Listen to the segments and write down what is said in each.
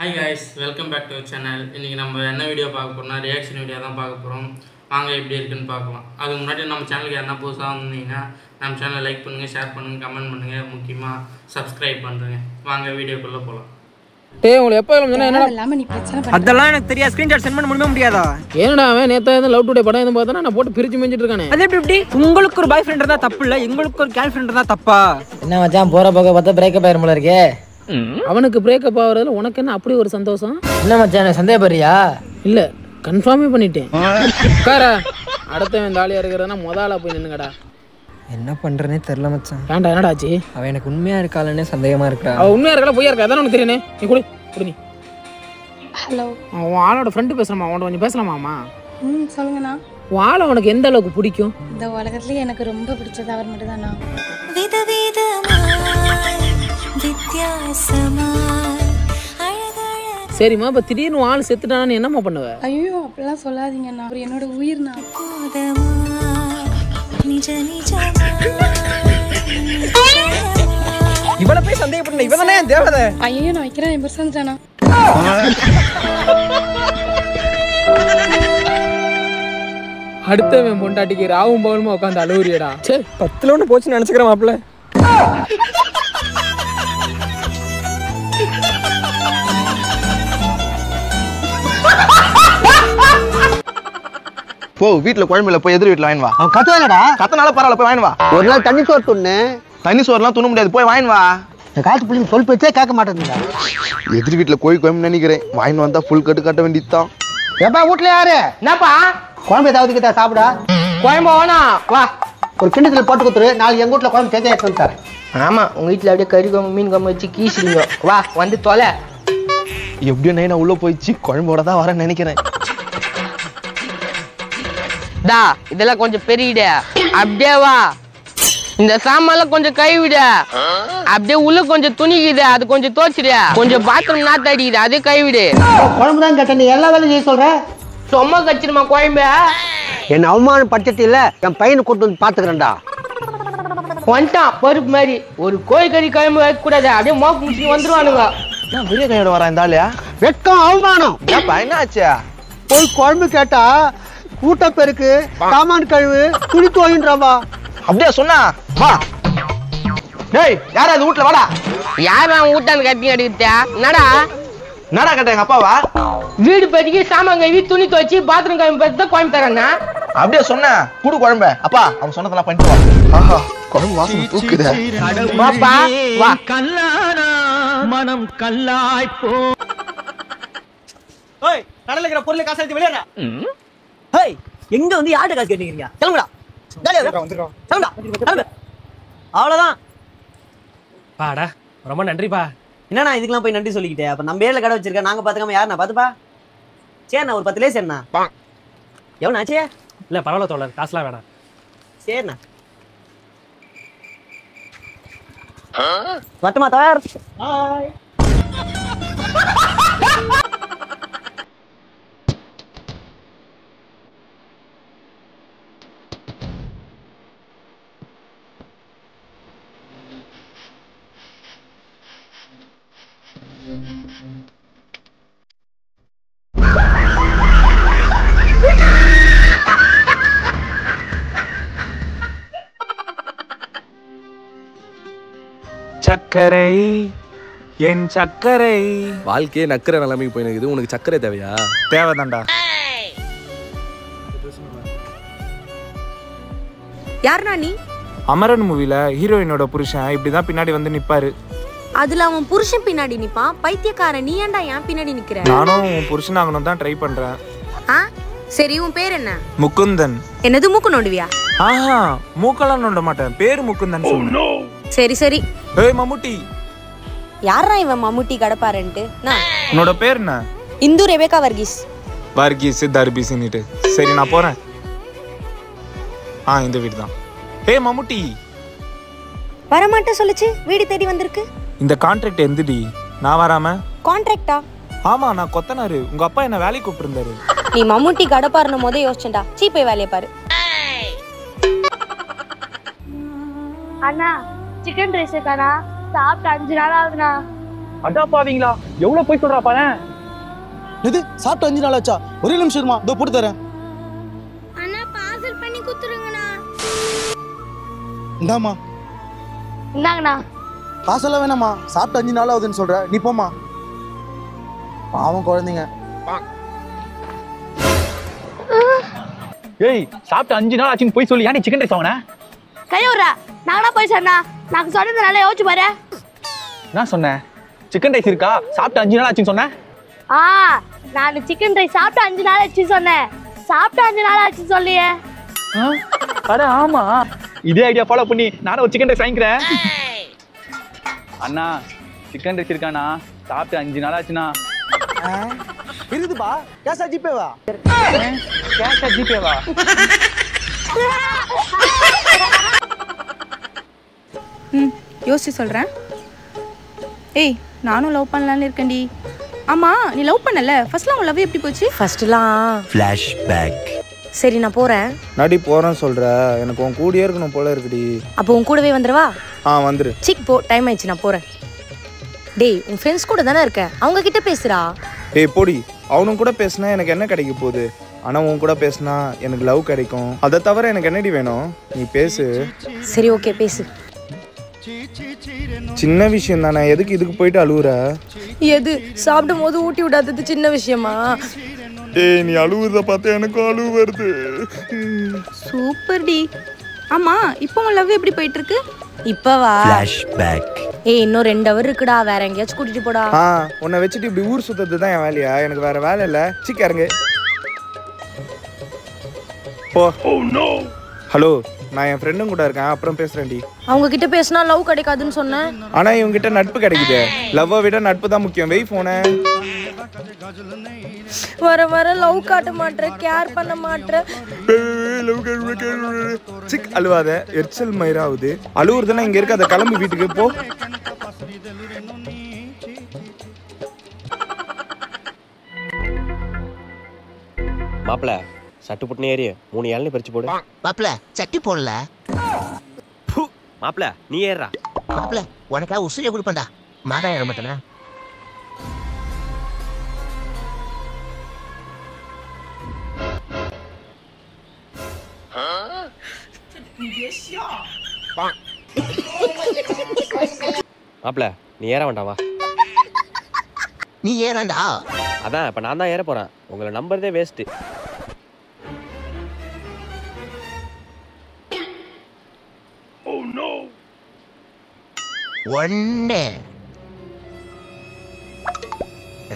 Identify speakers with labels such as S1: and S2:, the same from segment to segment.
S1: Hi guys, welcome back to our channel. இன்னைக்கு நம்ம என்ன வீடியோ பார்க்க போறோம்னா ரியாக்ஷன் வீடியோ தான் பார்க்க போறோம். வாங்க எப்படி இருக்குன்னு பார்க்கலாம். அதுக்கு முன்னாடி நம்ம சேனலுக்கு என்ன புதுசா வந்தீங்கன்னா நம்ம சேனலை லைக் பண்ணுங்க, ஷேர் பண்ணுங்க, கமெண்ட் பண்ணுங்க, முக்கியமா Subscribe பண்ணுங்க. வாங்க வீடியோக்குள்ள போலாம்.
S2: டேய் உங்களுக்கு எப்போ சொன்னா என்னடா
S3: எல்லாமே நீ பிரச்சனை பண்ணு.
S4: அதெல்லாம் எனக்கு தெரியாது. ஸ்கிரீன்ஷாட் சென்ட் பண்ண முடியாதா?
S2: ஏன்டா அவன் நேத்தா இந்த லவ் டுடே படம் எதுவும் பார்த்தா நான் போட்டு பிரிச்சு மேஞ்சிட்டு இருக்கானே.
S4: அது எப்படி உங்களுக்கு ஒரு பாய் ஃப்ரெண்ட் இருந்தா தப்பு இல்ல, எங்களுக்கு ஒரு கேர்ள் ஃப்ரெண்ட் இருந்தா தப்பா?
S5: என்ன மச்சான் போற போக பார்த்தா பிரேக்கப் ஆயிரும் போல இருக்கே.
S2: அவனுக்கு பிரேக்கப் ஆகுறதுல உனக்கு என்ன அப்படி ஒரு சந்தோஷம்?
S5: என்ன மச்சான் எனக்கு சந்தேகப்படுறியா?
S2: இல்ல கன்ஃபார்மே பண்ணிட்டேன். உட்காரா அடுத்தவன் தாலியா இருக்கிறதுனா முதல்ல போய் நின்னுங்கடா.
S4: என்ன பண்றேனே தெரியல மச்சான்.
S2: ஏன்டா என்னடா ஆச்சு?
S4: அவ எனக்கு உண்மையா இருக்காளனே சந்தேகமா இருக்கா.
S2: அவ உண்மையா இருக்கா பொய்யா இருக்கா அதான் உனக்கு தெரியுனே. நீ குடி நீ.
S3: ஹலோ.
S2: உன் ஆளோட ஃப்ரெண்ட் பேசுறமா, அவன்கிட்ட கொஞ்சம் பேசலாமாமா?
S3: சொல்லுங்கண்ணா.
S2: உன் ஆளை உனக்கு எந்த அளவுக்கு பிடிக்கும்?
S3: இந்த உலகத்துலயே எனக்கு ரொம்ப பிடிச்சது அவர் மட்டும் தானா.
S2: சரிம்மா இப்ப திடீர்னு ஆள் செத்துட்டானா நீ என்னம்மா பண்ணுவ?
S3: ஐயோ அப்படிலாம் சொல்லாதீங்கண்ணா, அவர் என்னோட உயிர்ண்ணா.
S4: இவளை போய் சந்தேகப்படல, இவதானே என் தேவதை.
S3: ஐயோ நான் வைக்கிறேன், என் பெருசான்ட்டானா.
S2: அடுத்தவன் பொண்டாட்டிக்கு ராவும் பகலுமா உட்காந்து அழுவுறியடா. சரி
S4: 10ல ஒண்ணு போச்சுன்னு நினைச்சுக்கிறேன் மாப்பிள்ள.
S6: போ வீட்டுல குழம்புல போய் எதிர் வீட்டுல வாங்கி வா.
S5: அவன் கத்துவானடா.
S6: கத்தனால பரவாயில்ல போய் வாங்கி வா.
S5: ஒரு நாள் தண்ணி சோறு துண்ணு.
S6: தண்ணி சோறுலாம் துண்ண முடியாது, போய் வாங்கி வா.
S5: இந்த காத்து பிள்ளைங்க சொல் பேச்சே கேட்க மாட்டேங்குதா?
S6: எதிர் வீட்டுல கோழி குழம்பு நினைக்கிறேன், வாங்கி வந்தா ஃபுல் கட்டு கட்ட வேண்டியதுதான்.
S5: எப்பா வீட்டுல யாரு?
S4: என்னப்பா
S5: குழம்பு ஏதாவது கிட்ட சாப்பிடா.
S4: கோயம்பா வேணா வா.
S5: ஒரு கிண்ணத்துல போட்டு கொடுத்துரு, நாளைக்கு எங்க வீட்டுல குழம்பு சேர்த்து எடுத்து வந்துட்டாரு.
S4: ஆமா உங்க வீட்டுல அப்படியே கறி குழம்பு மீன் குழம்பு வச்சு கீசுறீங்க. வா வந்து தொலை.
S6: எப்படியோ நைனா உள்ள போயிடுச்சு, குழம்போட தான் வரேன்னு நினைக்கிறேன்.
S7: டா இதெல்லாம் கொஞ்சம் பெரியட, அப்படியே வா. இந்த சாமான்லாம் கொஞ்சம் கைவிட, அப்படியே உள்ள கொஞ்சம் துணிக்குது, அது கொஞ்சம் தோச்சிடு. கொஞ்சம் பாத்ரூம் நாத்து அடிக்குது, அது கைவிடு.
S5: குழம்பு தான் கேட்டேன், நீ எல்லா வேலையும் செய்ய சொல்ற.
S7: சும்மா கச்சிருமா குழம்பு.
S5: என்ன அவமானம் பட்சத்து இல்ல, என் பையனை கொண்டு வந்து பாத்துக்கிறேன்டா.
S7: வந்துட்டான் பருப்பு மாதிரி. ஒரு கோழிக்கறி குழம்பு வைக்க கூடாது, அப்படியே மோக்கு முடிச்சு வந்துருவானுங்க.
S6: நான் பெரிய கையோட வரேன் இந்த ஆளையா.
S5: வெட்கம் அவமானம்.
S6: ஏப்பா என்ன ஆச்சு?
S5: போய் குழம்பு கேட்டா கூட்ட பெருக்கு, சாமான் கழுவு, துணி துவைன்றாவா.
S6: அப்படியே சொன்னா வா. டேய் யாரா அது வீட்டுல வாடா.
S7: யாரும் அவன் வீட்டான்னு கட்டி அடிக்கிட்டா என்னடா?
S6: என்னடா கேட்ட எங்க அப்பாவா?
S7: வீடு பெருக்கி சாமான் கழுவி துணி துவச்சி பாத்ரூம் கழுவி பத்தி தான் குழம்பு தரேன்னா.
S6: அப்படியே சொன்ன குடு குழம்பு. அப்பா அவன் சொன்னதெல்லாம் பண்ணிட்டு வா. ஆஹா குழம்பு வாசனை தூக்குதே.
S7: வாப்பா வா.
S4: மனம் கல்லாய் போ. ஓய் கடல்ல இருக்கிற பொருளை காசு எடுத்து வெளியேறா. ஹேய் எங்க வந்து யார்ட்ட காசு கேட்டீங்க? கிளம்புடா. வந்துறோம். கிளம்புடா. அவ்வளவுதான்.
S8: பாடா ரொம்ப நன்றிப்பா.
S4: என்னண்ணா இதுக்கெல்லாம் போய் நன்றி சொல்லிக்கிட்டே? அப்ப நம்ம ஏர்ல கடை வச்சிருக்கேன், நாங்க பாத்துக்காம யாருண்ணா பாத்துப்பா? சரிண்ணா ஒரு 10 லேஸ் என்ன எவ்வளோ ஆச்சே?
S8: இல்ல பரவாயில்ல தோழர், காசுலாம் வேணாம்.
S4: சரிண்ணா வட்டமா தயார். ஹாய்
S9: சக்கரை என் சக்கரை.
S10: வாழ்க்கையே நக்கற நிலைமைக்கு போயிருக்குது, உனக்கு சக்கரை தேவையா?
S9: தேவைதான்டா.
S11: யாருண்ணா நீ?
S9: அமரன் மூவில ஹீரோயினோட புருஷன் இப்படிதான் பின்னாடி வந்து நிப்பாரு.
S11: அதுல அவன் புருஷன் பின்னாடி நிப்பான். பைத்தியக்காரன், நீ ஏன்டா என் பின்னாடி நிக்கிற?
S9: நானும் உன் புருஷன் ஆகணும் தான் ட்ரை பண்றேன்.
S11: ஆ சரி, உன் பேர் என்ன?
S9: முகுந்தன்.
S11: என்னது மூக்கு நோண்டுவியா?
S9: ஆஹா மூக்கெல்லாம் நோண்ட மாட்டேன், பேரு முகுந்தன் சொன்னேன்.
S11: சரி சரி.
S9: ஏய் மம்முட்டி.
S11: யாரா இவன் மம்முட்டி கடப்பாரன்ட்டு?
S9: உன்னோட பேர் என்ன?
S11: இந்து ரெபேக்கா வர்கீஸ்.
S9: வர்கீஸ் தர்பீஸ்னிட்டு. சரி நான் போறேன். இந்த வீடு தான். ஏய் மம்முட்டி.
S11: வரமாட்ட சொல்லுச்சு, வீடு தேடி வந்திருக்கு.
S9: இந்த கான்ட்ராக்ட் எந்தடி? நான் வராம?
S11: கான்ட்ராக்டா?
S9: ஆமா நான் கொத்தனாரு, உங்க அப்பா என்ன வேலைக்கு கூப்பிட்டிருந்தாரு.
S11: நீ மம்முட்டி கடப்பாருன்னு போதே யோசிச்சேன்டா. சீப்பை வேலையை பாரு.
S12: அண்ணா சிக்கன் ரைஸ் தானா? சாப்பிட்டு 5 நாள் ஆகுதுண்ணா.
S4: அடா பாவீங்களா, எவ்வளவு போய் சொல்றா பாரு.
S12: இது சாப்பிட்டு 5 நாள் ஆச்சா? ஒரே நிமிஷம் இருமா, இதோ போட்டு தரேன்.
S13: அண்ணா பார்சல் பண்ணி குத்துருங்கண்ணா.
S12: இந்தாமா.
S13: இந்தாங்கண்ணா.
S12: காசெல்லாம் வேணாமா, சாப்பிட்டு 5 நாள் ஆகுதுன்னு சொல்ற, நீ போமா. பாவம் குழந்தைங்க.
S4: ஏய், சாப்பிட்டு 5 நாள் ஆச்சுன்னு போய் சொல்லி ஏன் சிக்கன் ரைஸ் வாங்கின?
S13: கையோரா, நாங்கனா போய் சொன்னா, நான் சொன்னது நல்லா யோசிச்சு பாரு.
S4: நான் சொன்னேன் சிக்கன் ரைஸ் இருக்கா, சாப்பிட்டு 5 நாள் ஆச்சுன்னு சொன்னேன்.
S13: நான் சிக்கன் ரைஸ் சாப்பிட்டு 5 நாள் ஆச்சு சொன்னேன், சாப்பிட்டு 5 நாள் ஆச்சு சொல்லியே.
S4: அட ஆமா, இதே ஐடியா ஃபாலோ பண்ணி நானும் ஒரு சிக்கன் ரைஸ் வாங்கிக்கிறேன். அண்ணா சிக்கன் ரைஸ் இருக்காண்ணா, சாப்பிட்டு 5 நாள் ஆச்சுண்ணா.
S12: இருக்குதுப்பா, கேஷா ஜிபேவா?
S4: கேஷா ஜிபேவா?
S14: யோசிச்சு சொல்கிறேன். ஏய், நானும் லவ் பண்ணலான்னு இருக்கேன்டி. ஆமாம், நீ லவ் பண்ணல, ஃபர்ஸ்ட்லாம் உன் லவ் எப்படி போச்சு?
S11: ஃபர்ஸ்ட்லாம்
S10: ஃப்ளாஷ்பேக்.
S11: சரி நான் போகிறேன்.
S9: நாடி போகிறேன்னு சொல்கிற, எனக்கு உன் கூடயே இருக்கணும் போல இருக்குடி.
S11: அப்போ உன் கூடவே வந்துடுவா?
S9: வந்துரு.
S11: சிக் போ, டைம் ஆயிடுச்சு, நான் போகிறேன். டேய், உன் ஃப்ரெண்ட்ஸ் கூட தானே இருக்க, அவங்க கிட்ட பேசுறா.
S9: ஏய் போடி, அவனும் கூட பேசினா எனக்கு என்ன கிடைக்க போகுது? ஆனால் உன் கூட பேசினா எனக்கு லவ் கிடைக்கும். அதை தவிர எனக்கு என்னடி வேணும்? நீ பேசு.
S11: சரி ஓகே, பேசு.
S9: சின்ன விஷயம் தானே, எதுக்கு இதுக்கு போயிட்டு அழுவுற?
S11: எது சாப்பிடும் போது ஊட்டி விடாதது சின்ன விஷயமா?
S9: ஏய், நீ அழுவுறத பார்த்து எனக்கும் அழுவு வருது.
S14: சூப்பர் டி. ஆமாம், இப்போ உன் லவ் எப்படி போயிட்டு இருக்கு?
S11: இப்பவா?
S10: ஃப்ளாஷ்பேக்.
S11: ஏய், இன்னும் 2 hour இருக்குடா, வேற எங்கேயாச்சும் கூட்டிட்டு போடா.
S9: உன்னை வச்சுட்டு இப்படி ஊர் சுத்தது தான் என் வேலையா? எனக்கு வேற வேலை இல்லை. சிக்காருங்க போ. ஹலோ, நான் என் ஃப்ரெண்டும் கூட இருக்கேன், அப்புறம் பேசுறேன்டி.
S11: அவங்க கிட்ட பேசினா லவ் கிடைக்காதுன்னு சொன்னேன்.
S9: ஆனா இவங்க கிட்ட நட்பு கிடைக்குது. லவ்வை விட நட்பு தான் முக்கியம். வெய் போன.
S11: வர வர லவ் காட்ட மாட்டேன், கேர் பண்ண மாட்டேன்.
S9: சிக் அழுவாத, எரிச்சல் மயிராகுது. அழுவுறதுன்னா இங்க இருக்க, அதை கிளம்பி வீட்டுக்கு போ.
S10: மாப்பிள சட்டு புட்டுனே ஏறி 3 இளநீ பறிச்சு போடு.
S15: மாப்பிள சட்டி போடல.
S10: மாப்பிள நீ ஏறா.
S15: மாப்பிள உனக்கா உசுரிய கொடுப்பேன்டா, மாதா ஏற மாட்டேனா?
S10: மாப்பிள நீ ஏற வேண்டாம், வா.
S15: நீ ஏறாண்டா.
S10: அதான் இப்ப நான் தான் ஏற போறேன், உங்களை நம்புறதே வேஸ்ட்.
S15: ஒன்னு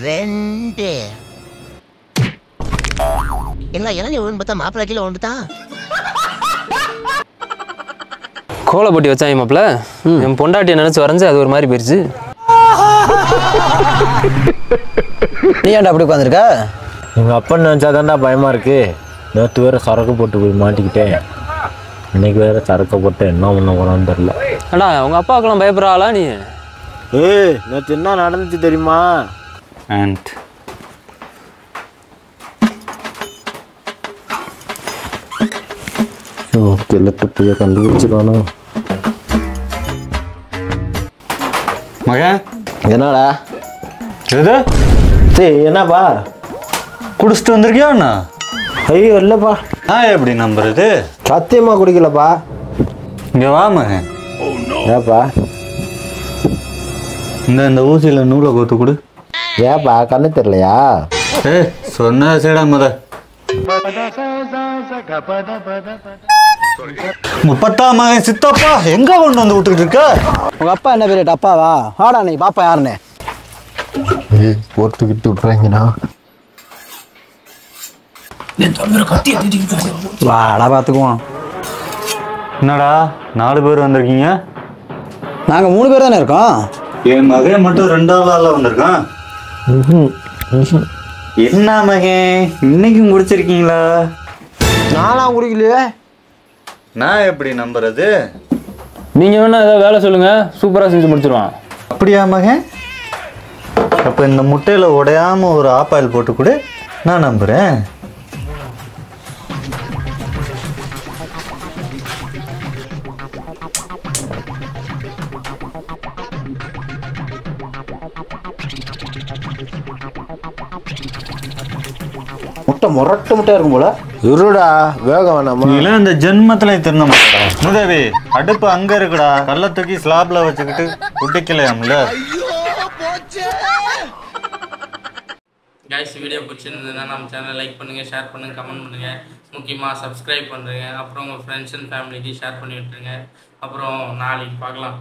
S15: 2 எல்லாம் இளநீ ஒன்று பார்த்தா மாப்பிள்ளை கீழே ஒன்றுதான்.
S16: கோலப்பட்டி வச்சாங்க மாப்பிள்ள. என் பொண்டாட்டியை நினைச்சு வரைஞ்சு அது ஒரு மாதிரி போயிருச்சு.
S17: நீ ஏன்டா அப்படி உட்காந்துருக்க? எங்கள் அப்பா நினச்சாதான்டா பயமாக இருக்கு. நேற்று வேற சரக்கு போட்டு போய் மாட்டிக்கிட்டேன், இன்னைக்கு வேற சரக்கு போட்டு என்ன பண்ண போறான்னு தெரியல.
S16: அண்ணா உங்க அப்பாவுக்கெல்லாம் பயப்படுறாளா நீ?
S17: ஏய், நேற்று என்ன நடந்துச்சு தெரியுமா? கிளட்டு கண்டுபிடிச்சிருவானோ
S18: மகன்?
S17: என்னடா
S18: எது?
S17: என்னப்பா
S18: குடிச்சிட்டு வந்திருக்கியா அண்ணா?
S17: ஐயோ இல்லைப்பா.
S18: நான் எப்படி நம்புறது?
S17: சத்தியமா குடிக்கலப்பா.
S18: இங்க வா மகன்.
S17: ஏப்பா?
S18: இந்த ஊசியில நூலை கோத்து கொடு.
S17: ஏப்பா கண்ணு தெரியலையா?
S18: சொன்ன சேடா முத. முப்பத்தா மகன் சித்தப்பா எங்க கொண்டு வந்து விட்டுட்டு இருக்க?
S17: உங்க அப்பா என்ன பேரு? அப்பாவா? ஆடா நீ பாப்பா யாருன்னு போட்டுக்கிட்டு விட்டுறாங்கண்ணா. வாடா பாத்துக்குவோம்.
S18: என்னடா 4 பேர் வந்திருக்கீங்க?
S17: நாங்க 3 பேர் தானே இருக்கோம்.
S18: என் மகன் மட்டும் 2வது ஆளா வந்திருக்கான். என்ன மகன் இன்னைக்கும் குடிச்சிருக்கீங்களா?
S17: நான்லாம் குடிக்கலையே.
S18: நான் எப்படி நம்புறது?
S16: நீங்க வேணா ஏதாவது வேலை சொல்லுங்க, சூப்பரா செஞ்சு முடிச்சிருவான்.
S18: அப்படியா மகன்? அப்ப இந்த முட்டையில உடையாம ஒரு ஆப்பாயில் போட்டு கொடு, நான் நம்புறேன்.
S12: முட்டை முட்டையா இருக்கும் போல.
S17: இருடா வேக வேணாமா?
S18: நீலாம் இந்த ஜென்மத்துல திருந்த மாட்டா. முதவி அடுப்பு அங்க இருக்குடா. கல்ல தூக்கி ஸ்லாப்ல வச்சுக்கிட்டு குட்டிக்கலையாம்ல.
S1: கைஸ் வீடியோ பிடிச்சிருந்ததுன்னா நம்ம சேனலை லைக் பண்ணுங்கள், ஷேர் பண்ணுங்கள், கமெண்ட் பண்ணுங்கள், முக்கியமாக சப்ஸ்கிரைப் பண்ணுறேங்க. அப்புறம் உங்கள் ஃப்ரெண்ட்ஸ் அண்ட் ஃபேமிலிக்கு ஷேர் பண்ணி விட்டுருங்க. அப்புறம் நாளைக்கு பார்க்கலாம்.